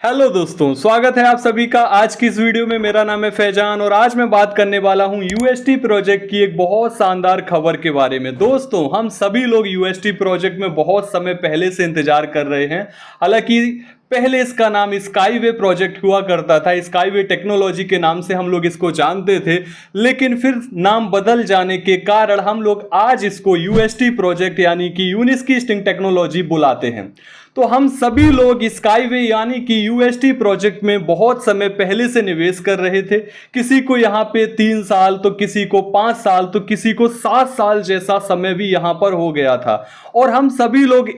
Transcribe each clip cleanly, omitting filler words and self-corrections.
Hello दोस्तों, स्वागत है आप सभी का आज की इस वीडियो में। मेरा नाम है फैजान और आज मैं बात करने वाला हूं यूएसटी प्रोजेक्ट की एक बहुत शानदार खबर के बारे में। दोस्तों, हम सभी लोग यूएसटी प्रोजेक्ट में बहुत समय पहले से इंतजार कर रहे हैं। हालांकि पहले इसका नाम स्काईवे प्रोजेक्ट हुआ करता था, स्काईवे टेक्नोलॉजी के नाम से हम लोग इसको जानते थे, लेकिन फिर नाम बदल जाने के कारण हम लोग आज इसको यूएसटी प्रोजेक्ट यानी कि यूनिस्की स्टिंग टेक्नोलॉजी बुलाते हैं। तो हम सभी लोग स्काईवे यानी कि यूएसटी प्रोजेक्ट में बहुत समय पहले से निवेश कर रहे थे। किसी को यहाँ पे 3 साल, तो किसी को 5 साल, तो किसी को 7 साल जैसा समय भी यहाँ पर हो गया था। और हम सभी लोग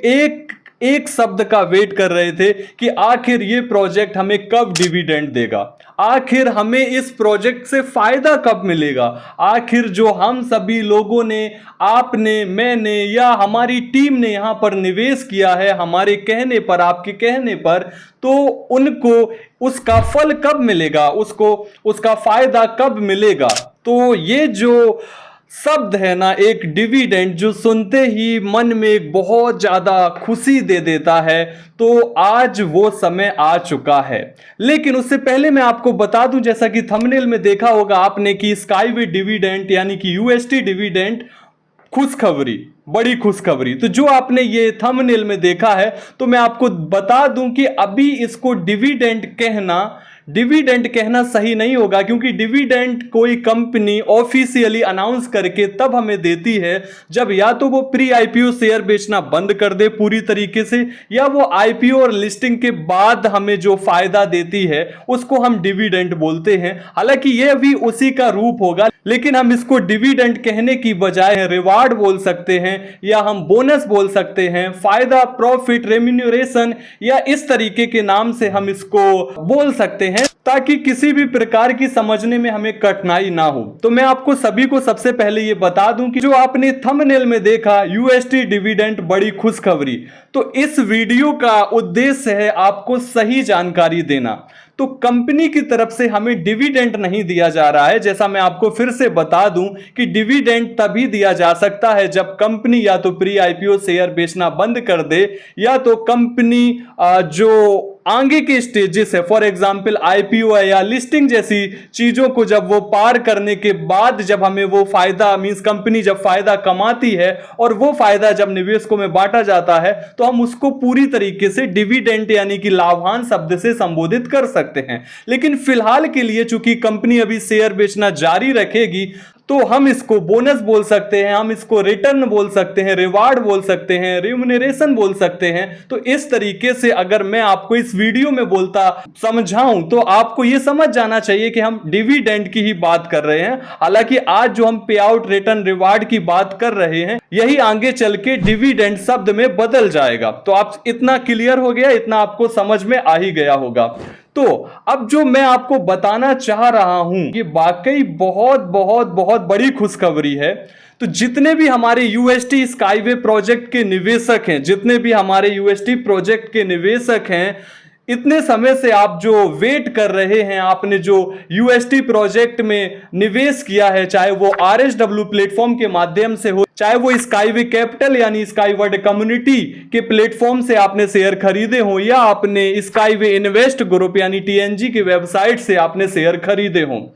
एक शब्द का वेट कर रहे थे कि आखिर ये प्रोजेक्ट हमें कब डिविडेंड देगा, आखिर हमें इस प्रोजेक्ट से फायदा कब मिलेगा, आखिर जो हम सभी लोगों ने, आपने, मैंने या हमारी टीम ने यहां पर निवेश किया है हमारे कहने पर, आपके कहने पर, तो उनको उसका फल कब मिलेगा, उसका फायदा कब मिलेगा। तो ये जो शब्द है ना, एक डिविडेंड, जो सुनते ही मन में एक बहुत ज्यादा खुशी दे देता है, तो आज वो समय आ चुका है। लेकिन उससे पहले मैं आपको बता दूं, जैसा कि थंबनेल में देखा होगा आपने, कि स्काईवे डिविडेंड यानी कि यूएसटी डिविडेंड खुशखबरी, बड़ी खुशखबरी। तो जो आपने ये थंबनेल में देखा है, तो मैं आपको बता दूं कि अभी इसको डिविडेंड कहना सही नहीं होगा, क्योंकि डिविडेंड कोई कंपनी ऑफिशियली अनाउंस करके तब हमें देती है जब या तो वो प्री आईपीओ शेयर बेचना बंद कर दे पूरी तरीके से, या वो आईपीओ और लिस्टिंग के बाद हमें जो फायदा देती है उसको हम डिविडेंड बोलते हैं। हालांकि ये भी उसी का रूप होगा, लेकिन हम इसको डिविडेंड कहने की बजाय रिवार्ड बोल सकते हैं, या हम बोनस बोल सकते हैं, फायदा, प्रॉफिट, रेम्यूनरेशन, या इस तरीके के नाम से हम इसको बोल सकते हैं, ताकि किसी भी प्रकार की समझने में हमें कठिनाई ना हो। तो मैं आपको सभी को सबसे पहले ये बता दूं कि जो आपने थंबनेल में देखा यूएसटी डिविडेंड बड़ी खुशखबरी, तो इस वीडियो का उद्देश्य है आपको सही जानकारी देना। तो कंपनी की तरफ से हमें डिविडेंड नहीं दिया जा रहा है। जैसा मैं आपको फिर से बता दूं कि डिविडेंड तभी दिया जा सकता है जब कंपनी या तो प्री आईपीओ शेयर बेचना बंद कर दे, या तो कंपनी जो आगे के स्टेजेस है, फॉर एग्जांपल आईपीओ या लिस्टिंग जैसी चीजों को जब वो पार करने के बाद, जब हमें वो फायदा, मींस कंपनी जब फायदा कमाती है और वो फायदा जब निवेशकों में बांटा जाता है, तो हम उसको पूरी तरीके से डिविडेंड यानी कि लाभांश शब्द से संबोधित कर सकते हैं। लेकिन फिलहाल के लिए चूंकि कंपनी अभी शेयर बेचना जारी रखेगी, तो हम इसको बोनस बोल सकते हैं, हम इसको रिटर्न बोल सकते हैं, रिवार्ड बोल सकते हैं, रिम्यूनरेशन बोल सकते हैं। तो इस तरीके से अगर मैं आपको इस वीडियो में बोलता समझाऊं, तो आपको यह समझ जाना चाहिए कि हम डिविडेंड की ही बात कर रहे हैं। हालांकि आज जो हम पे आउट, रिटर्न, रिवार्ड की बात कर रहे हैं, यही आगे चल के डिविडेंड शब्द में बदल जाएगा। तो आप इतना क्लियर हो गया, इतना आपको समझ में आ ही गया होगा। तो अब जो मैं आपको बताना चाह रहा हूं, ये वाकई बहुत बहुत बहुत बड़ी खुशखबरी है। तो जितने भी हमारे यूएसटी स्काईवे प्रोजेक्ट के निवेशक हैं, जितने भी हमारे यूएसटी प्रोजेक्ट के निवेशक हैं, इतने समय से आप जो वेट कर रहे हैं, आपने जो यूएसटी प्रोजेक्ट में निवेश किया है, चाहे वो आरएसडब्ल्यू प्लेटफॉर्म के माध्यम से हो, चाहे वो स्काईवे कैपिटल यानी स्काईवर्ड कम्युनिटी के प्लेटफॉर्म से आपने शेयर खरीदे हो, या आपने स्काईवे इन्वेस्ट ग्रुप यानी टीएनजी की वेबसाइट से आपने शेयर खरीदे हो,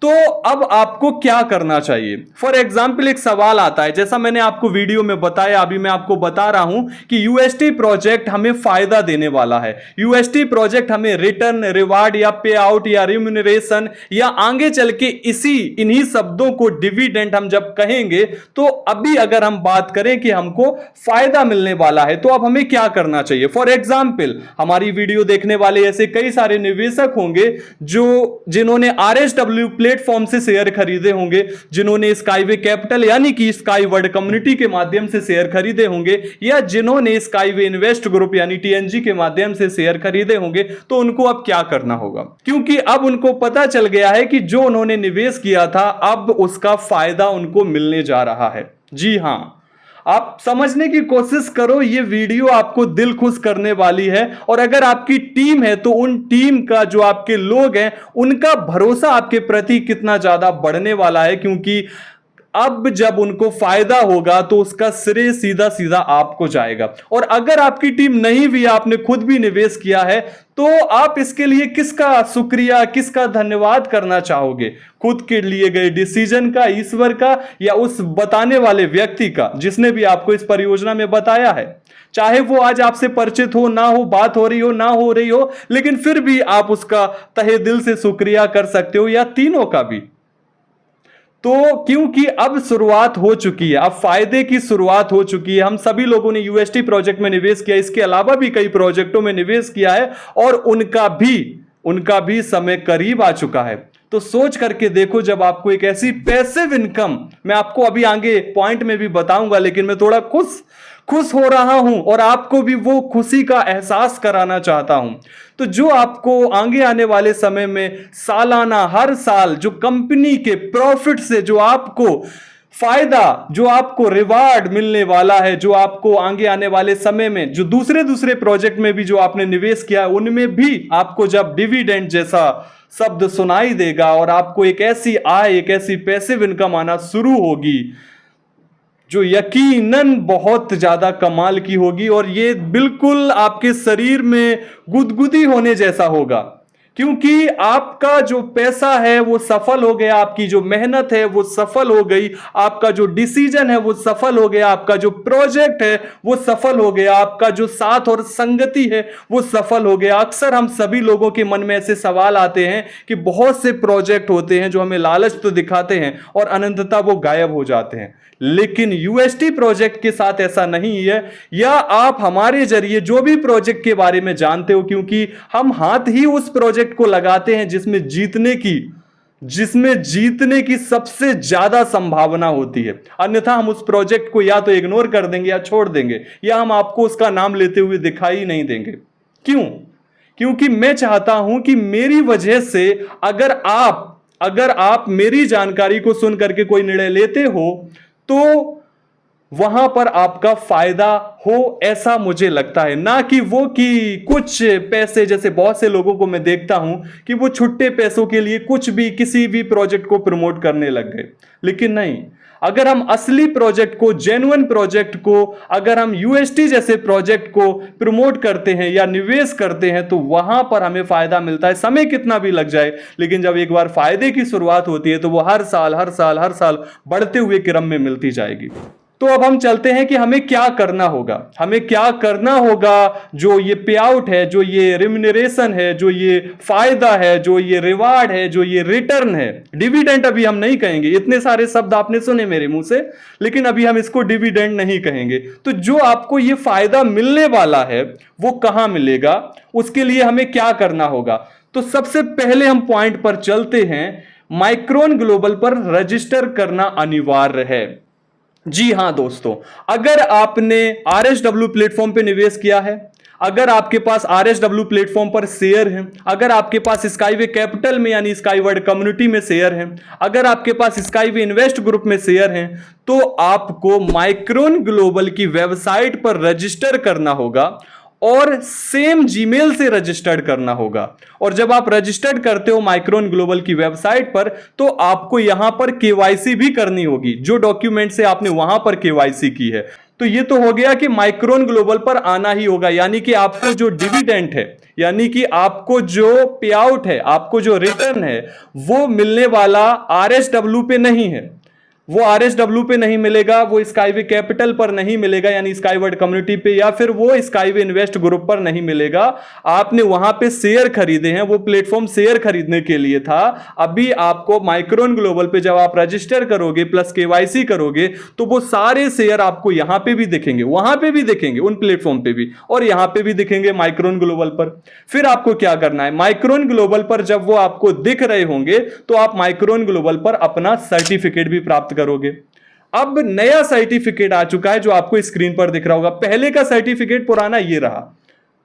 तो अब आपको क्या करना चाहिए। फॉर एग्जाम्पल एक सवाल आता है, जैसा मैंने आपको वीडियो में बताया, अभी मैं आपको बता रहा हूं कि यूएसटी प्रोजेक्ट हमें फायदा देने वाला है, यूएसटी प्रोजेक्ट हमें रिटर्न, रिवार्ड या पे आउट या रिम्यूनरेशन, या आगे चल के इन्हीं शब्दों को डिविडेंड हम जब कहेंगे, तो अभी अगर हम बात करें कि हमको फायदा मिलने वाला है, तो अब हमें क्या करना चाहिए। फॉर एग्जाम्पल हमारी वीडियो देखने वाले ऐसे कई सारे निवेशक होंगे जिन्होंने आरएसडब्ल्यू प्लेटफॉर्म से शेयर खरीदे होंगे, जिन्होंने स्काईवे कैपिटल यानी कि स्काईवर्ड कम्युनिटी के माध्यम से शेयर खरीदे होंगे, या जिन्होंने स्काईवे इन्वेस्ट ग्रुप यानी टीएनजी के माध्यम से शेयर खरीदे होंगे। तो उनको अब क्या करना होगा, क्योंकि अब उनको पता चल गया है कि जो उन्होंने निवेश किया था, अब उसका फायदा उनको मिलने जा रहा है। जी हां, आप समझने की कोशिश करो, ये वीडियो आपको दिल खुश करने वाली है। और अगर आपकी टीम है, तो उन टीम का, जो आपके लोग हैं, उनका भरोसा आपके प्रति कितना ज्यादा बढ़ने वाला है, क्योंकि अब जब उनको फायदा होगा तो उसका श्रेय सीधा सीधा आपको जाएगा। और अगर आपकी टीम नहीं भी, आपने खुद भी निवेश किया है, तो आप इसके लिए किसका शुक्रिया, किसका धन्यवाद करना चाहोगे? खुद के लिए गए डिसीजन का, ईश्वर का, या उस बताने वाले व्यक्ति का जिसने भी आपको इस परियोजना में बताया है? चाहे वो आज आपसे परिचित हो ना हो, बात हो रही हो ना हो रही हो, लेकिन फिर भी आप उसका तहे दिल से शुक्रिया कर सकते हो, या तीनों का भी। तो क्योंकि अब शुरुआत हो चुकी है, अब फायदे की शुरुआत हो चुकी है। हम सभी लोगों ने यूएसटी प्रोजेक्ट में निवेश किया, इसके अलावा भी कई प्रोजेक्टों में निवेश किया है, और उनका भी समय करीब आ चुका है। तो सोच करके देखो, जब आपको एक ऐसी पैसिव इनकम, मैं आपको अभी आगे पॉइंट में भी बताऊंगा, लेकिन मैं थोड़ा खुश हो रहा हूं और आपको भी वो खुशी का एहसास कराना चाहता हूं। तो जो आपको आगे आने वाले समय में सालाना, हर साल जो कंपनी के प्रॉफिट से जो आपको फायदा, जो आपको रिवार्ड मिलने वाला है, जो आपको आगे आने वाले समय में जो दूसरे प्रोजेक्ट में भी जो आपने निवेश किया, उनमें भी आपको जब डिविडेंड जैसा शब्द सुनाई देगा और आपको एक ऐसी आय, एक ऐसी पैसिव इनकम आना शुरू होगी जो यकीनन बहुत ज्यादा कमाल की होगी, और ये बिल्कुल आपके शरीर में गुदगुदी होने जैसा होगा। क्योंकि आपका जो पैसा है वो सफल हो गया, आपकी जो मेहनत है वो सफल हो गई, आपका जो डिसीजन है वो सफल हो गया, आपका जो प्रोजेक्ट है वो सफल हो गया, आपका जो साथ और संगति है वो सफल हो गया। अक्सर हम सभी लोगों के मन में ऐसे सवाल आते हैं कि बहुत से प्रोजेक्ट होते हैं जो हमें लालच तो दिखाते हैं और अनंतता वो गायब हो जाते हैं, लेकिन यूएसटी प्रोजेक्ट के साथ ऐसा नहीं है। या आप हमारे जरिए जो भी प्रोजेक्ट के बारे में जानते हो, क्योंकि हम हाथ ही उस प्रोजेक्ट को लगाते हैं जिसमें जीतने की सबसे ज्यादा संभावना होती है। अन्यथा हम उस प्रोजेक्ट को या तो इग्नोर कर देंगे या छोड़ देंगे, या हम आपको उसका नाम लेते हुए दिखाई नहीं देंगे। क्यों? क्योंकि मैं चाहता हूं कि मेरी वजह से अगर आप मेरी जानकारी को सुन करके कोई निर्णय लेते हो तो वहां पर आपका फायदा हो, ऐसा मुझे लगता है। ना कि वो कि कुछ पैसे, जैसे बहुत से लोगों को मैं देखता हूं कि वो छुट्टे पैसों के लिए कुछ भी, किसी भी प्रोजेक्ट को प्रमोट करने लग गए। लेकिन नहीं, अगर हम असली प्रोजेक्ट को, जेन्युइन प्रोजेक्ट को, अगर हम यूएसटी जैसे प्रोजेक्ट को प्रमोट करते हैं या निवेश करते हैं, तो वहां पर हमें फायदा मिलता है, समय कितना भी लग जाए। लेकिन जब एक बार फायदे की शुरुआत होती है तो वो हर साल बढ़ते हुए क्रम में मिलती जाएगी। तो अब हम चलते हैं कि हमें क्या करना होगा। जो ये पे आउट है, जो ये रिम्यूनरेशन है, जो ये फायदा है, जो ये रिवार्ड है, जो ये रिटर्न है, डिविडेंड अभी हम नहीं कहेंगे। इतने सारे शब्द आपने सुने मेरे मुंह से, लेकिन अभी हम इसको डिविडेंड नहीं कहेंगे। तो जो आपको ये फायदा मिलने वाला है वो कहां मिलेगा, उसके लिए हमें क्या करना होगा? तो सबसे पहले हम पॉइंट पर चलते हैं, माइक्रोन ग्लोबल पर रजिस्टर करना अनिवार्य है। जी हां दोस्तों, अगर आपने RSW प्लेटफॉर्म पे निवेश किया है, अगर आपके पास RSW प्लेटफॉर्म पर शेयर है, अगर आपके पास स्काईवे कैपिटल में यानी स्काईवर्ड कम्युनिटी में शेयर है, अगर आपके पास स्काईवे इन्वेस्ट ग्रुप में शेयर है, तो आपको माइक्रोन ग्लोबल की वेबसाइट पर रजिस्टर करना होगा और सेम जीमेल से रजिस्टर्ड करना होगा। और जब आप रजिस्टर्ड करते हो माइक्रोन ग्लोबल की वेबसाइट पर, तो आपको यहां पर केवाईसी भी करनी होगी, जो डॉक्यूमेंट से आपने वहां पर केवाईसी की है। तो ये तो हो गया कि माइक्रोन ग्लोबल पर आना ही होगा, यानी कि आपको जो डिविडेंड है, यानी कि आपको जो पे आउट है, आपको जो रिटर्न है, वो मिलने वाला RSW पे नहीं है, वो RSW पे नहीं मिलेगा, वो स्काईवे कैपिटल पर नहीं मिलेगा यानी स्काईवर्ड कम्युनिटी पे, या फिर वो स्काईवे इन्वेस्ट ग्रुप पर नहीं मिलेगा। आपने वहां पे शेयर खरीदे हैं, वो प्लेटफॉर्म शेयर खरीदने के लिए था। अभी आपको माइक्रोन ग्लोबल पे जब आप रजिस्टर करोगे प्लस केवाईसी करोगे, तो वो सारे शेयर आपको यहां पे भी दिखेंगे, वहां पे भी दिखेंगे, उन प्लेटफॉर्म पे भी, और यहां पे भी दिखेंगे माइक्रोन ग्लोबल पर। फिर आपको क्या करना है, माइक्रोन ग्लोबल पर जब वो आपको दिख रहे होंगे तो आप माइक्रोन ग्लोबल पर अपना सर्टिफिकेट भी प्राप्त करोगे। अब नया सर्टिफिकेट आ चुका है जो आपको स्क्रीन पर दिख रहा होगा। पहले का सर्टिफिकेट पुराना ये रहा,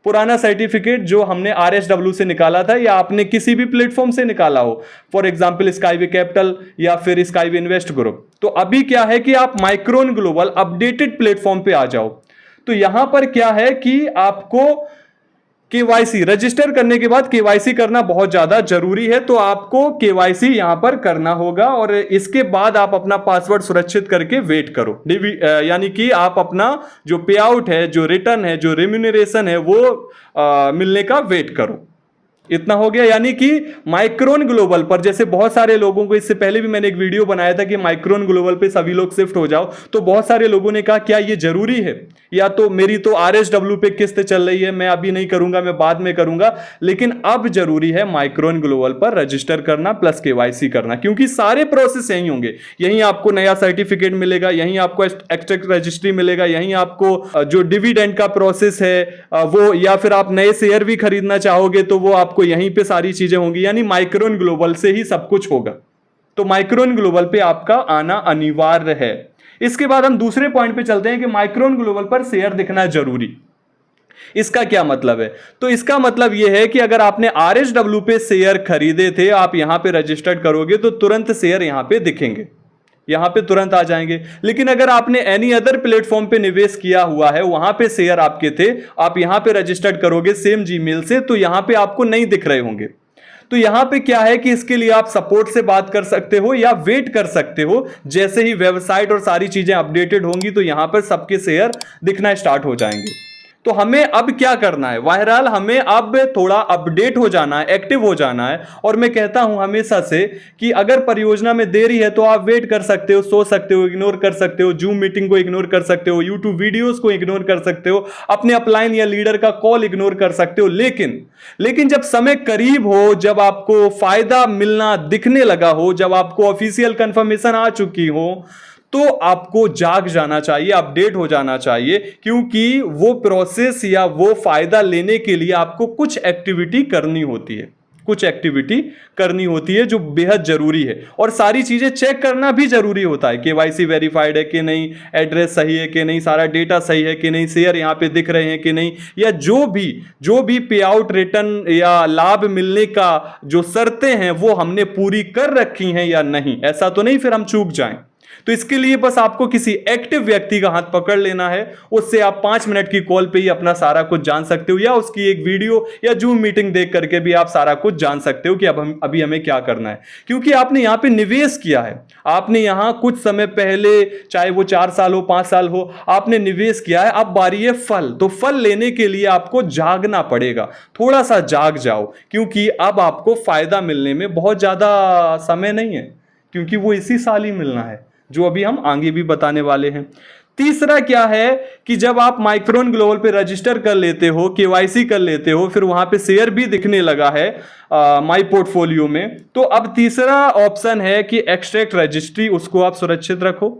पुराना सर्टिफिकेट जो हमने RSW से निकाला था या आपने किसी भी प्लेटफॉर्म से निकाला हो, फॉर एग्जांपल स्काईवे कैपिटल या फिर स्काईवे इन्वेस्ट ग्रुप। तो अभी क्या है कि आप माइक्रोन ग्लोबल अपडेटेड प्लेटफॉर्म पे आ जाओ। तो यहां पर क्या है कि आपको केवाईसी रजिस्टर करने के बाद केवाईसी करना बहुत ज्यादा जरूरी है, तो आपको केवाईसी यहां पर करना होगा और इसके बाद आप अपना पासवर्ड सुरक्षित करके वेट करो। यानी कि आप अपना जो पे आउट है, जो रिटर्न है, जो रेम्यूनरेशन है वो मिलने का वेट करो। इतना हो गया। यानी कि माइक्रोन ग्लोबल पर जैसे बहुत सारे लोगों को, इससे पहले भी मैंने एक वीडियो बनाया था कि माइक्रोन ग्लोबल पे सभी लोग शिफ्ट हो जाओ, तो बहुत सारे लोगों ने कहा क्या ये जरूरी है, या तो मेरी तो RSW पे किस्त चल रही है, मैं अभी नहीं करूंगा, मैं बाद में करूंगा। लेकिन अब जरूरी है माइक्रोन ग्लोबल पर रजिस्टर करना प्लस केवाईसी करना, क्योंकि सारे प्रोसेस यहीं होंगे। यहीं आपको नया सर्टिफिकेट मिलेगा, यहीं आपको एक्सट्रैक्ट रजिस्ट्री मिलेगा, यहीं आपको जो डिविडेंड का प्रोसेस है वो, या फिर आप नए शेयर भी खरीदना चाहोगे तो वो आपको यहीं पे सारी चीजें होंगी। यानी माइक्रोन ग्लोबल से ही सब कुछ होगा। तो माइक्रोन ग्लोबल पे आपका आना अनिवार्य है। इसके बाद हम दूसरे पॉइंट पे चलते हैं कि माइक्रोन ग्लोबल पर शेयर दिखना जरूरी। इसका क्या मतलब है? तो इसका मतलब यह है कि अगर आपने RSW पे शेयर खरीदे थे, आप यहां पे रजिस्टर्ड करोगे तो तुरंत शेयर यहां पे दिखेंगे, यहां पे तुरंत आ जाएंगे। लेकिन अगर आपने एनी अदर प्लेटफॉर्म पे निवेश किया हुआ है, वहां पे शेयर आपके थे, आप यहां पे रजिस्टर्ड करोगे सेम जीमेल से, तो यहां पे आपको नहीं दिख रहे होंगे। तो यहां पे क्या है कि इसके लिए आप सपोर्ट से बात कर सकते हो या वेट कर सकते हो। जैसे ही वेबसाइट और सारी चीजें अपडेटेड होंगी तो यहां पर सबके शेयर दिखना स्टार्ट हो जाएंगे। तो हमें अब क्या करना है? बहरहाल हमें अब थोड़ा अपडेट हो जाना है, एक्टिव हो जाना है। और मैं कहता हूं हमेशा से कि अगर परियोजना में देरी है तो आप वेट कर सकते हो, सो सकते हो, इग्नोर कर सकते हो, जूम मीटिंग को इग्नोर कर सकते हो, यूट्यूब वीडियोस को इग्नोर कर सकते हो, अपने अपलाइन या लीडर का कॉल इग्नोर कर सकते हो। लेकिन जब समय करीब हो, जब आपको फायदा मिलना दिखने लगा हो, जब आपको ऑफिशियल कंफर्मेशन आ चुकी हो, तो आपको जाग जाना चाहिए, अपडेट हो जाना चाहिए, क्योंकि वो प्रोसेस या वो फायदा लेने के लिए आपको कुछ एक्टिविटी करनी होती है, कुछ एक्टिविटी करनी होती है जो बेहद जरूरी है। और सारी चीजें चेक करना भी जरूरी होता है, केवाईसी वेरीफाइड है कि नहीं, एड्रेस सही है कि नहीं, सारा डेटा सही है कि नहीं, शेयर यहां पे दिख रहे हैं कि नहीं, या जो भी पे आउट रिटर्न या लाभ मिलने का जो शर्तें हैं वो हमने पूरी कर रखी हैं या नहीं। ऐसा तो नहीं फिर हम चूक जाएं। तो इसके लिए बस आपको किसी एक्टिव व्यक्ति का हाथ पकड़ लेना है, उससे आप 5 मिनट की कॉल पे ही अपना सारा कुछ जान सकते हो, या उसकी एक वीडियो या जूम मीटिंग देख करके भी आप सारा कुछ जान सकते हो कि अभी हमें क्या करना है। क्योंकि आपने यहां पे निवेश किया है, आपने यहां कुछ समय पहले, चाहे वो 4 साल हो, 5 साल हो, आपने निवेश किया है। अब बारी है फल। तो फल लेने के लिए आपको जागना पड़ेगा, थोड़ा सा जाग जाओ, क्योंकि अब आपको फायदा मिलने में बहुत ज्यादा समय नहीं है, क्योंकि वो इसी साल ही मिलना है, जो अभी हम आगे भी बताने वाले हैं। तीसरा क्या है कि जब आप माइक्रोन ग्लोबल पे रजिस्टर कर लेते हो, केवाईसी कर लेते हो, फिर वहां पे शेयर भी दिखने लगा है माई पोर्टफोलियो में, तो अब तीसरा ऑप्शन है कि एक्सट्रैक्ट रजिस्ट्री, उसको आप सुरक्षित रखो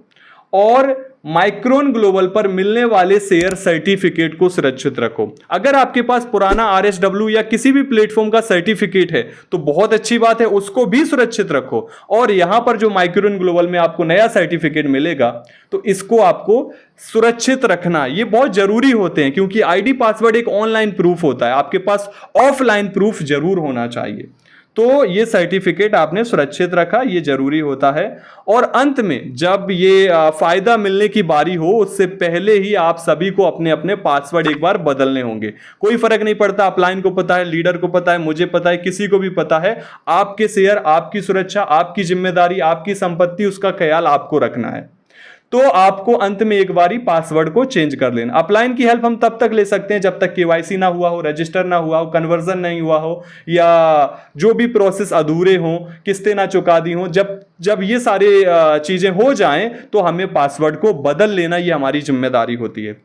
और माइक्रोन ग्लोबल पर मिलने वाले शेयर सर्टिफिकेट को सुरक्षित रखो। अगर आपके पास पुराना RSW या किसी भी प्लेटफॉर्म का सर्टिफिकेट है तो बहुत अच्छी बात है, उसको भी सुरक्षित रखो। और यहां पर जो माइक्रोन ग्लोबल में आपको नया सर्टिफिकेट मिलेगा तो इसको आपको सुरक्षित रखना, ये बहुत जरूरी होते हैं, क्योंकि ID पासवर्ड एक ऑनलाइन प्रूफ होता है, आपके पास ऑफलाइन प्रूफ जरूर होना चाहिए। तो ये सर्टिफिकेट आपने सुरक्षित रखा, ये जरूरी होता है। और अंत में जब ये फायदा मिलने की बारी हो, उससे पहले ही आप सभी को अपने अपने पासवर्ड एक बार बदलने होंगे। कोई फर्क नहीं पड़ता, अपलाइन को पता है, लीडर को पता है, मुझे पता है, किसी को भी पता है। आपके शेयर, आपकी सुरक्षा, आपकी जिम्मेदारी, आपकी संपत्ति, उसका ख्याल आपको रखना है। तो आपको अंत में एक बारी पासवर्ड को चेंज कर लेना। अपलाइन की हेल्प हम तब तक ले सकते हैं जब तक केवाईसी ना हुआ हो, रजिस्टर ना हुआ हो, कन्वर्जन नहीं हुआ हो, या जो भी प्रोसेस अधूरे हों, किस्तें ना चुका दी हों। जब ये सारे चीजें हो जाएं तो हमें पासवर्ड को बदल लेना, ये हमारी जिम्मेदारी होती है।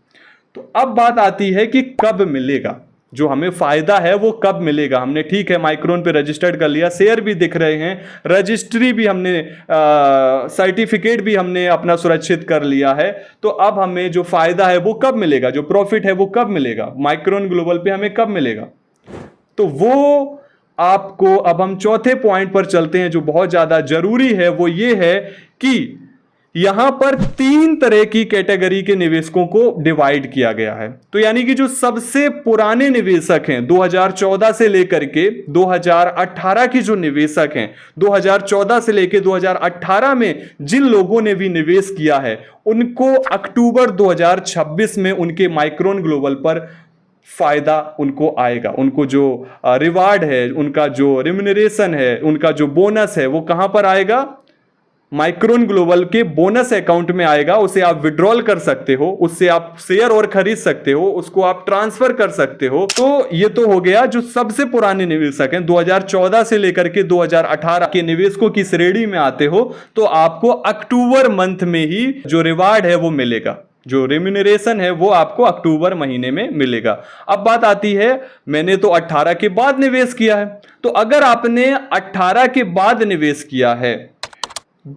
तो अब बात आती है कि कब मिलेगा, जो हमें फायदा है वो कब मिलेगा। हमने ठीक है माइक्रोन पे रजिस्टर्ड कर लिया, शेयर भी दिख रहे हैं, रजिस्ट्री भी हमने, सर्टिफिकेट भी हमने अपना सुरक्षित कर लिया है। तो अब हमें जो फायदा है वो कब मिलेगा, जो प्रॉफिट है वो कब मिलेगा, माइक्रोन ग्लोबल पे हमें कब मिलेगा। तो वो आपको, अब हम चौथे पॉइंट पर चलते हैं जो बहुत ज्यादा जरूरी है। वो ये है कि यहां पर 3 तरह की कैटेगरी के निवेशकों को डिवाइड किया गया है। तो यानी कि जो सबसे पुराने निवेशक हैं, 2014 से लेकर के 2018 की जो निवेशक हैं, 2014 से लेकर 2018 में जिन लोगों ने भी निवेश किया है, उनको अक्टूबर 2026 में उनके माइक्रोन ग्लोबल पर फायदा उनको आएगा, उनको जो रिवार्ड है, उनका जो रिम्यूनरेशन है, उनका जो बोनस है, वो कहां पर आएगा? माइक्रोन ग्लोबल के बोनस अकाउंट में आएगा। उसे आप विड्रॉल कर सकते हो, उससे आप शेयर और खरीद सकते हो, उसको आप ट्रांसफर कर सकते हो। तो ये तो हो गया जो सबसे पुराने निवेशक हैं, 2014 से लेकर के 2018 के निवेशकों की श्रेणी में आते हो, तो आपको अक्टूबर मंथ में ही जो रिवार्ड है वो मिलेगा, जो रेम्यूनरेशन है वो आपको अक्टूबर महीने में मिलेगा। अब बात आती है, मैंने तो 18 के बाद निवेश किया है, तो अगर आपने 18 के बाद निवेश किया है,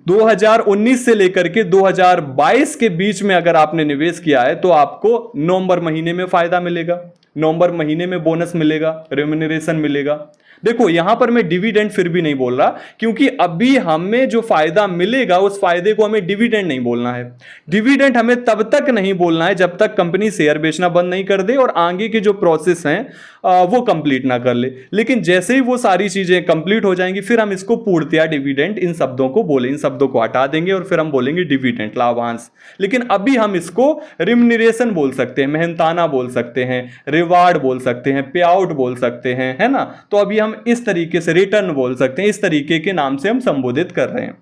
2019 से लेकर के 2022 के बीच में अगर आपने निवेश किया है, तो आपको नवंबर महीने में फायदा मिलेगा, नवंबर महीने में बोनस मिलेगा, रेम्यूनरेशन मिलेगा। देखो यहां पर मैं डिविडेंड फिर भी नहीं बोल रहा, क्योंकि अभी हमें जो फायदा मिलेगा उस फायदे को हमें डिविडेंड नहीं बोलना है। डिविडेंड हमें तब तक नहीं बोलना है जब तक कंपनी शेयर बेचना बंद नहीं कर दे और आगे के जो प्रोसेस हैं वो कंप्लीट ना कर ले। लेकिन जैसे ही वो सारी चीजें कंप्लीट हो जाएंगी, फिर हम इसको पूर्णतया डिविडेंड इन शब्दों को बोले, इन शब्दों को हटा देंगे और फिर हम बोलेंगे डिविडेंड, लाभांश। लेकिन अभी हम इसको रिम्यूनरेशन बोल सकते हैं, मेहनताना बोल सकते हैं, रिवार्ड बोल सकते हैं, पे आउट बोल सकते हैं, है ना। तो अभी हम इस तरीके से रिटर्न बोल सकते हैं, इस तरीके के नाम से हम संबोधित कर रहे हैं।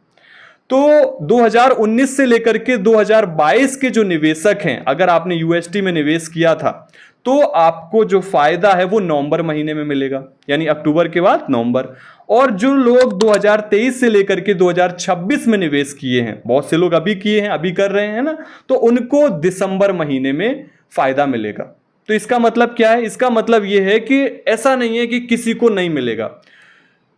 तो 2019 से लेकर के 2022 के जो निवेशक हैं, अगर आपने यूएसटी में निवेश किया था, तो आपको जो फायदा है वो नवंबर महीने में मिलेगा, यानी अक्टूबर के बाद नवंबर। और जो लोग 2023 से लेकर के 2026 में निवेश किए हैं, बहुत से लोग अभी किए हैं, अभी कर रहे हैं ना, तो उनको दिसंबर महीने में फायदा मिलेगा। तो इसका मतलब क्या है? इसका मतलब यह है कि ऐसा नहीं है कि किसी को नहीं मिलेगा,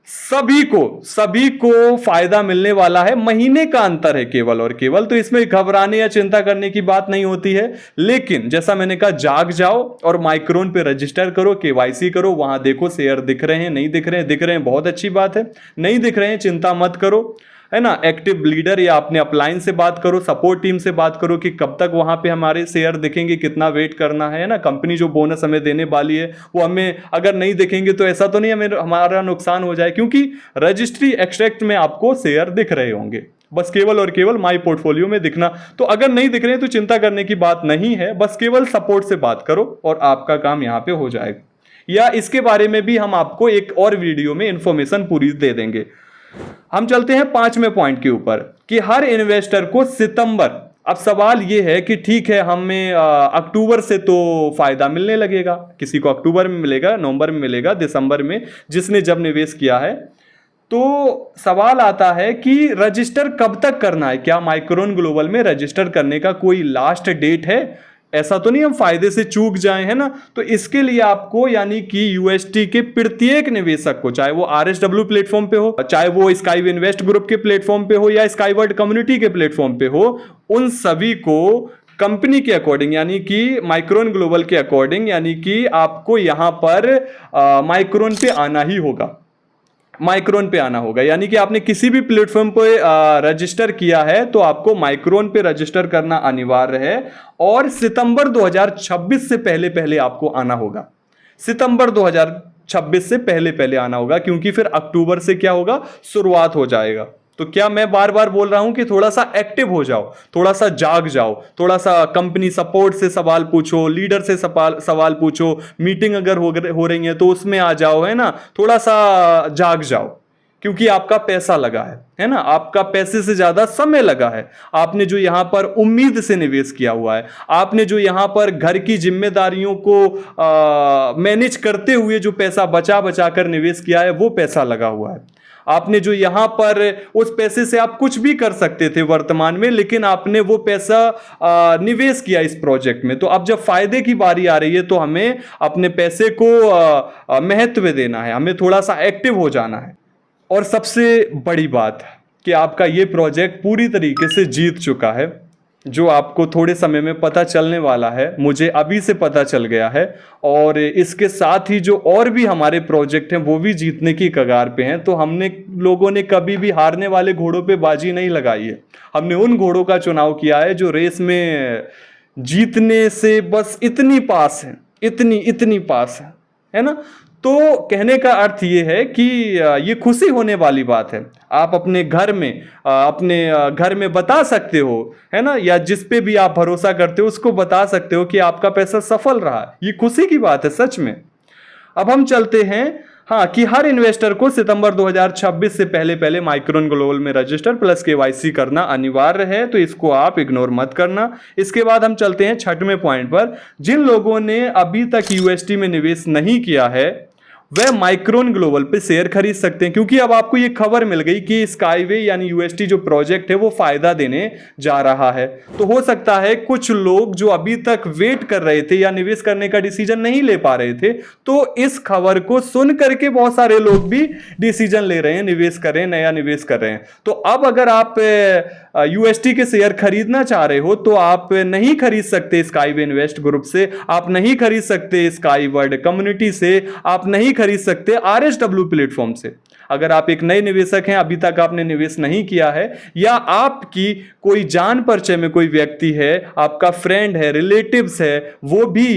सभी को फायदा मिलने वाला है। महीने का अंतर है केवल और केवल, तो इसमें घबराने या चिंता करने की बात नहीं होती है। लेकिन जैसा मैंने कहा, जाग जाओ और माइक्रोन पे रजिस्टर करो, केवाईसी करो, वहां देखो शेयर दिख रहे हैं, नहीं दिख रहे हैं, दिख रहे हैं बहुत अच्छी बात है, नहीं दिख रहे हैं चिंता मत करो, है ना। एक्टिव लीडर या अपने अपलाइन से बात करो, सपोर्ट टीम से बात करो कि कब तक वहां पे हमारे शेयर दिखेंगे, कितना वेट करना है ना। कंपनी जो बोनस हमें देने वाली है वो हमें अगर नहीं दिखेंगे तो ऐसा तो नहीं हमारा नुकसान हो जाए, क्योंकि रजिस्ट्री एक्सट्रैक्ट में आपको शेयर दिख रहे होंगे, बस केवल और केवल माई पोर्टफोलियो में दिखना। तो अगर नहीं दिख रहे तो चिंता करने की बात नहीं है, बस केवल सपोर्ट से बात करो और आपका काम यहां पे हो जाएगा। या इसके बारे में भी हम आपको एक और वीडियो में इंफॉर्मेशन पूरी दे देंगे। हम चलते हैं 5वें पॉइंट के ऊपर कि हर इन्वेस्टर को सितंबर, अब सवाल यह है कि ठीक है हमें अक्टूबर से तो फायदा मिलने लगेगा, किसी को अक्टूबर में मिलेगा, नवंबर में मिलेगा, दिसंबर में, जिसने जब निवेश किया है। तो सवाल आता है कि रजिस्टर कब तक करना है? क्या माइक्रोन ग्लोबल में रजिस्टर करने का कोई लास्ट डेट है? ऐसा तो नहीं हम फायदे से चूक जाए, है ना। तो इसके लिए आपको, यानी कि यूएसटी के प्रत्येक निवेशक को, चाहे वो आरएसडब्ल्यू प्लेटफॉर्म पे हो, चाहे वो स्काई इन्वेस्ट ग्रुप के प्लेटफॉर्म पे हो या स्काईवर्ड कम्युनिटी के प्लेटफॉर्म पे हो, उन सभी को कंपनी के अकॉर्डिंग, यानी कि माइक्रोन ग्लोबल के अकॉर्डिंग, यानी कि आपको यहां पर माइक्रोन पे आना ही होगा, माइक्रोन पे आना होगा। यानी कि आपने किसी भी प्लेटफॉर्म पे रजिस्टर किया है तो आपको माइक्रोन पे रजिस्टर करना अनिवार्य है, और सितंबर 2026 से पहले पहले आपको आना होगा, सितंबर 2026 से पहले पहले आना होगा, क्योंकि फिर अक्टूबर से क्या होगा, शुरुआत हो जाएगा। तो क्या मैं बार बार बोल रहा हूं कि थोड़ा सा एक्टिव हो जाओ, थोड़ा सा जाग जाओ, थोड़ा सा कंपनी सपोर्ट से सवाल पूछो, लीडर से सवाल पूछो, मीटिंग अगर हो रही है तो उसमें आ जाओ, है ना। थोड़ा सा जाग जाओ, क्योंकि आपका पैसा लगा है ना, आपका पैसे से ज्यादा समय लगा है। आपने जो यहां पर उम्मीद से निवेश किया हुआ है, आपने जो यहां पर घर की जिम्मेदारियों को मैनेज करते हुए जो पैसा बचा बचा कर निवेश किया है, वो पैसा लगा हुआ है। आपने जो यहां पर, उस पैसे से आप कुछ भी कर सकते थे वर्तमान में, लेकिन आपने वो पैसा निवेश किया इस प्रोजेक्ट में। तो अब जब फायदे की बारी आ रही है तो हमें अपने पैसे को महत्व देना है, हमें थोड़ा सा एक्टिव हो जाना है। और सबसे बड़ी बात कि आपका ये प्रोजेक्ट पूरी तरीके से जीत चुका है, जो आपको थोड़े समय में पता चलने वाला है, मुझे अभी से पता चल गया है। और इसके साथ ही जो और भी हमारे प्रोजेक्ट हैं वो भी जीतने की कगार पे हैं। तो हमने लोगों ने कभी भी हारने वाले घोड़ों पे बाजी नहीं लगाई है, हमने उन घोड़ों का चुनाव किया है जो रेस में जीतने से बस इतनी पास है, इतनी पास है ना। तो कहने का अर्थ ये है कि ये खुशी होने वाली बात है। आप अपने घर में बता सकते हो, है ना, या जिस पे भी आप भरोसा करते हो उसको बता सकते हो कि आपका पैसा सफल रहा। ये खुशी की बात है सच में। अब हम चलते हैं हाँ कि हर इन्वेस्टर को सितंबर 2026 से पहले पहले माइक्रोन ग्लोबल में रजिस्टर प्लस केवाईसी करना अनिवार्य है, तो इसको आप इग्नोर मत करना। इसके बाद हम चलते हैं छठवें पॉइंट पर। जिन लोगों ने अभी तक यूएसटी में निवेश नहीं किया है वह माइक्रोन ग्लोबल पे शेयर खरीद सकते हैं, क्योंकि अब आपको ये खबर मिल गई कि स्काईवे यानी यूएसटी जो प्रोजेक्ट है वो फायदा देने जा रहा है। तो हो सकता है कुछ लोग जो अभी तक वेट कर रहे थे या निवेश करने का डिसीजन नहीं ले पा रहे थे, तो इस खबर को सुन करके बहुत सारे लोग भी डिसीजन ले रहे हैं, निवेश कर रहे हैं, नया निवेश कर रहे हैं। तो अब अगर आप यूएसटी के शेयर खरीदना चाह रहे हो तो आप नहीं खरीद सकते स्काईवे इन्वेस्ट ग्रुप से, आप नहीं खरीद सकते स्काई वर्ल्ड कम्युनिटी से, आप नहीं खरीद सकते आरएसडब्ल्यू प्लेटफॉर्म से। अगर आप एक नए निवेशक हैं, अभी तक आपने निवेश नहीं किया है, या आपकी कोई जान परिचय में कोई व्यक्ति है, आपका फ्रेंड है, रिलेटिव्स है, वो भी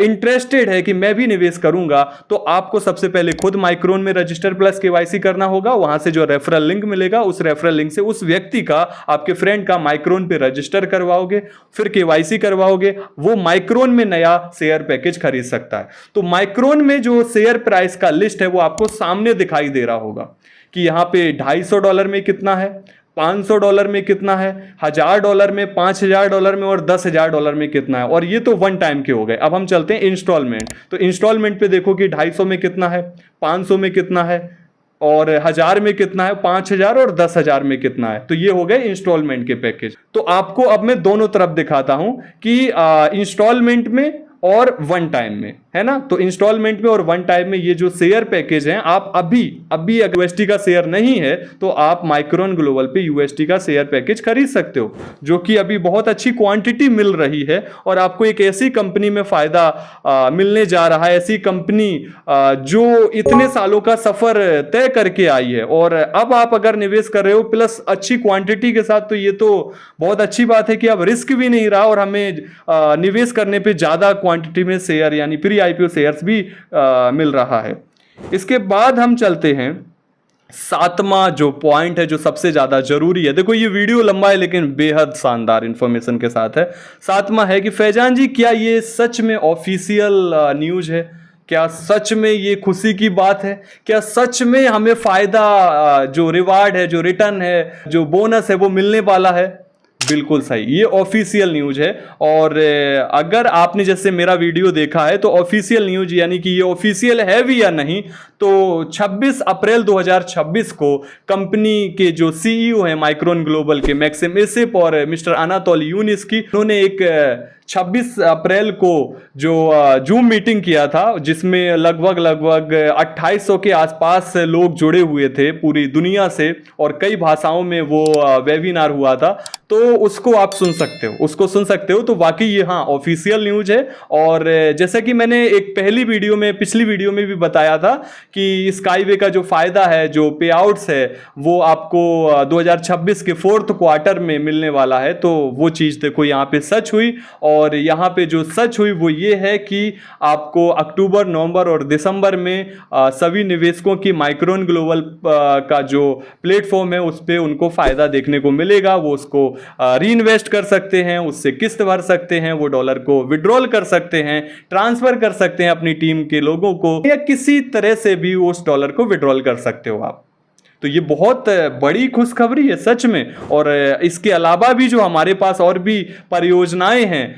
इंटरेस्टेड है कि मैं भी निवेश करूंगा, तो आपको सबसे पहले खुद माइक्रोन में रजिस्टर प्लस केवाईसी करना होगा। वहां से जो रेफरल लिंक मिलेगा उस रेफरल लिंक से उस व्यक्ति का, आपके फ्रेंड का माइक्रोन पे रजिस्टर करवाओगे, फिर केवाईसी करवाओगे, वो माइक्रोन में नया शेयर पैकेज खरीद सकता है। तो माइक्रोन में जो शेयर प्राइस का लिस्ट है वो आपको सामने दिखाई दे रहा होगा कि यहां पे $250 में कितना है, $500 में कितना है, $1000 में, $5000 में और $10,000 में कितना है। और ये तो वन टाइम के हो गए। अब हम चलते हैं इंस्टॉलमेंट। तो इंस्टॉलमेंट पे देखो कि 250 में कितना है, 500 में कितना है और 1000 में कितना है, 5000 और 10,000 में कितना है। तो ये हो गए इंस्टॉलमेंट के पैकेज। तो आपको अब मैं दोनों तरफ दिखाता हूं कि इंस्टॉलमेंट में और वन टाइम में, है ना। तो इंस्टॉलमेंट में और वन टाइम में ये जो शेयर पैकेज हैं, आप अभी अगर यूएसटी का शेयर नहीं है तो आप माइक्रोन ग्लोबल पे यूएसटी का शेयर पैकेज खरीद सकते हो, जो कि अभी बहुत अच्छी क्वांटिटी मिल रही है और आपको एक ऐसी कंपनी में फायदा मिलने जा रहा है, ऐसी कंपनी जो इतने सालों का सफर तय करके आई है। और अब आप अगर निवेश कर रहे हो प्लस अच्छी क्वांटिटी के साथ, तो ये तो बहुत अच्छी बात है कि अब रिस्क भी नहीं रहा और हमें निवेश करने पे ज्यादा क्वांटिटी में शेयर यानी प्री आईपीओ शेयर्स भी मिल रहा है। इसके बाद हम चलते हैं सातवां जो पॉइंट है जो सबसे ज्यादा जरूरी है। देखो ये वीडियो लंबा है लेकिन बेहद शानदार इंफॉर्मेशन के साथ है। सातवां है कि फैजान जी क्या ये सच में ऑफिशियल न्यूज है? क्या सच में ये खुशी की बात है? क्या सच में हमें फायदा, जो रिवार्ड है, जो रिटर्न है, जो बोनस है वो मिलने वाला है? बिल्कुल सही, ये ऑफिशियल न्यूज है। और अगर आपने जैसे मेरा वीडियो देखा है तो ऑफिशियल न्यूज यानी कि ये ऑफिशियल है भी या नहीं, तो 26 अप्रैल 2026 को कंपनी के जो सीईओ हैं माइक्रोन ग्लोबल के, मैक्सिम एसिप और मिस्टर अनातोली यूनिस्की, उन्होंने एक 26 अप्रैल को जो जूम मीटिंग किया था जिसमें लगभग 2800 के आसपास लोग जुड़े हुए थे पूरी दुनिया से और कई भाषाओं में वो वेबिनार हुआ था। तो उसको आप सुन सकते हो। तो वाकई ये हाँ ऑफिशियल न्यूज है। और जैसा कि मैंने एक पिछली वीडियो में भी बताया था कि स्काईवे का जो फायदा है, जो पे आउट्स है, वो आपको 2026 के 4th क्वार्टर में मिलने वाला है। तो वो चीज़ देखो यहाँ पे सच हुई। और यहाँ पे जो सच हुई वो ये है कि आपको अक्टूबर, नवंबर और दिसंबर में सभी निवेशकों की माइक्रोन ग्लोबल का जो प्लेटफॉर्म है उस पर उनको फायदा देखने को मिलेगा। वो उसको री इन्वेस्ट कर सकते हैं, उससे किस्त भर सकते हैं, वो डॉलर को विड्रॉल कर सकते हैं, ट्रांसफर कर सकते हैं अपनी टीम के लोगों को, या किसी तरह से भी उस डॉलर को विड्रॉल कर सकते हो आप। तो ये बहुत बड़ी खुशखबरी है सच में। और इसके अलावा भी जो हमारे पास और भी परियोजनाएं हैं,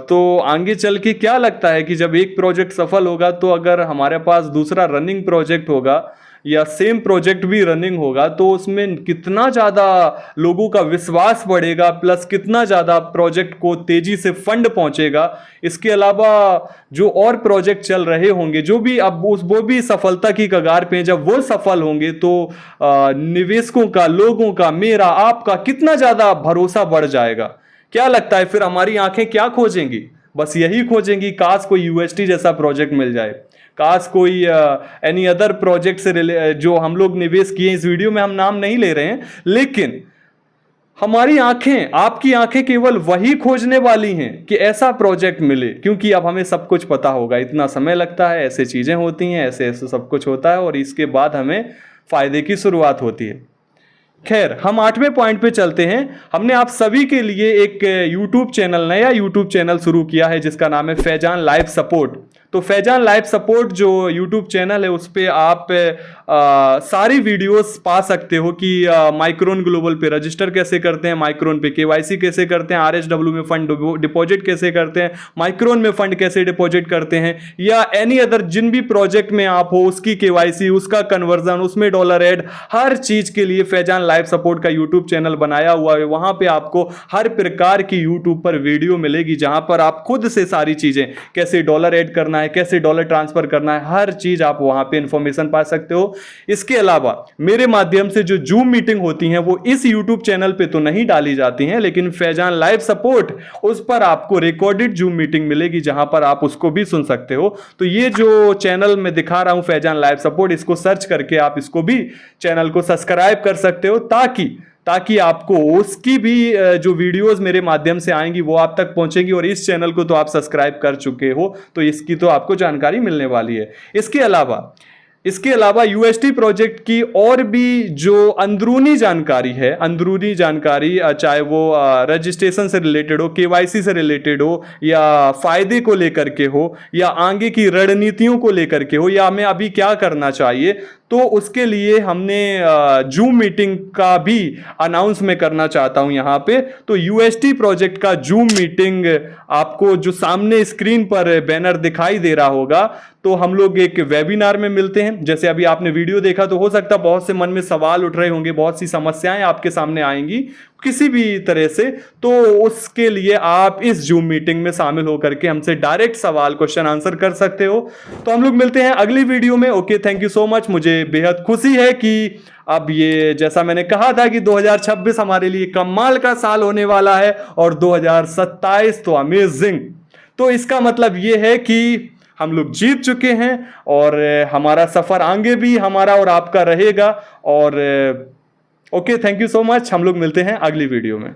तो आगे चल के क्या लगता है कि जब एक प्रोजेक्ट सफल होगा तो अगर हमारे पास दूसरा रनिंग प्रोजेक्ट होगा या सेम प्रोजेक्ट भी रनिंग होगा तो उसमें कितना ज़्यादा लोगों का विश्वास बढ़ेगा, प्लस कितना ज़्यादा प्रोजेक्ट को तेज़ी से फंड पहुंचेगा। इसके अलावा जो और प्रोजेक्ट चल रहे होंगे जो भी अब वो भी सफलता की कगार पे, जब वो सफल होंगे तो निवेशकों का, लोगों का, मेरा, आपका कितना ज़्यादा भरोसा बढ़ जाएगा। क्या लगता है फिर हमारी आंखें क्या खोजेंगी? बस यही खोजेंगी, काश कोई यूएसटी जैसा प्रोजेक्ट मिल जाए, काश कोई एनी अदर प्रोजेक्ट से जो हम लोग निवेश किए। इस वीडियो में हम नाम नहीं ले रहे हैं, लेकिन हमारी आंखें, आपकी आंखें केवल वही खोजने वाली हैं कि ऐसा प्रोजेक्ट मिले, क्योंकि अब हमें सब कुछ पता होगा, इतना समय लगता है, ऐसे चीजें होती हैं, ऐसे ऐसे सब कुछ होता है और इसके बाद हमें फायदे की शुरुआत होती है। खैर, हम 8वें पॉइंट पे चलते हैं। हमने आप सभी के लिए एक YouTube चैनल, नया YouTube चैनल शुरू किया है जिसका नाम है फैजान लाइव सपोर्ट। तो फैजान लाइव सपोर्ट जो YouTube चैनल है उस पे आप सारी वीडियोस पा सकते हो कि माइक्रोन ग्लोबल पे रजिस्टर कैसे करते हैं, माइक्रोन पे KYC कैसे करते हैं, RSW में फंड डिपॉजिट कैसे करते हैं, माइक्रोन में फंड कैसे डिपॉजिट करते हैं, या एनी अदर जिन भी प्रोजेक्ट में आप हो उसकी KYC, उसका कन्वर्जन, उसमें डॉलर ऐड, हर चीज के लिए फैजान लाइव सपोर्ट का YouTube चैनल बनाया हुआ है। वहां पे आपको हर प्रकार की YouTube पर वीडियो मिलेगी जहां पर आप खुद से सारी चीजें, कैसे डॉलर ऐड करना है, कैसे डॉलर ट्रांसफर करना है, हर चीज आप वहां पे इंफॉर्मेशन पा सकते हो। इसके अलावा मेरे माध्यम से जो जूम मीटिंग होती हैं वो इस YouTube चैनल पे तो नहीं डाली जाती हैं, लेकिन फैजान लाइव सपोर्ट उस पर आपको रिकॉर्डेड जूम मीटिंग मिलेगी जहां पर आप उसको भी सुन सकते हो। तो ये जो चैनल मैं दिखा रहा हूं फैजान लाइव सपोर्ट, इसको सर्च करके आप इसको भी चैनल को सब्सक्राइब कर सकते हो ताकि आपको उसकी भी जो वीडियोस मेरे माध्यम से आएंगी वो आप तक पहुंचेंगी। और इस चैनल को तो आप सब्सक्राइब कर चुके हो तो इसकी तो आपको जानकारी मिलने वाली है। इसके अलावा UST प्रोजेक्ट की और भी जो अंदरूनी जानकारी चाहे वो रजिस्ट्रेशन से रिलेटेड हो, KYC से रिलेटेड हो, या फायदे को लेकर के हो, या आगे की रणनीतियों को लेकर के हो, या हमें अभी क्या करना चाहिए, तो उसके लिए हमने जूम मीटिंग का भी अनाउंस मैं करना चाहता हूं यहां पे। तो UST प्रोजेक्ट का जूम मीटिंग आपको जो सामने स्क्रीन पर बैनर दिखाई दे रहा होगा, तो हम लोग एक वेबिनार में मिलते हैं। जैसे अभी आपने वीडियो देखा तो हो सकता है बहुत से मन में सवाल उठ रहे होंगे, बहुत सी समस्याएं आपके सामने आएंगी किसी भी तरह से, तो उसके लिए आप इस जूम मीटिंग में शामिल होकर के हमसे डायरेक्ट सवाल, क्वेश्चन आंसर कर सकते हो। तो हम लोग मिलते हैं अगली वीडियो में। Okay, thank you so much. मुझे बेहद खुशी है कि अब ये, जैसा मैंने कहा था कि 2026 हमारे लिए कमाल का साल होने वाला है और 2027 तो अमेजिंग। तो इसका मतलब ये है कि हम लोग जीत चुके हैं और हमारा सफर आगे भी हमारा और आपका रहेगा। और okay, thank you so much. हम लोग मिलते हैं अगली वीडियो में।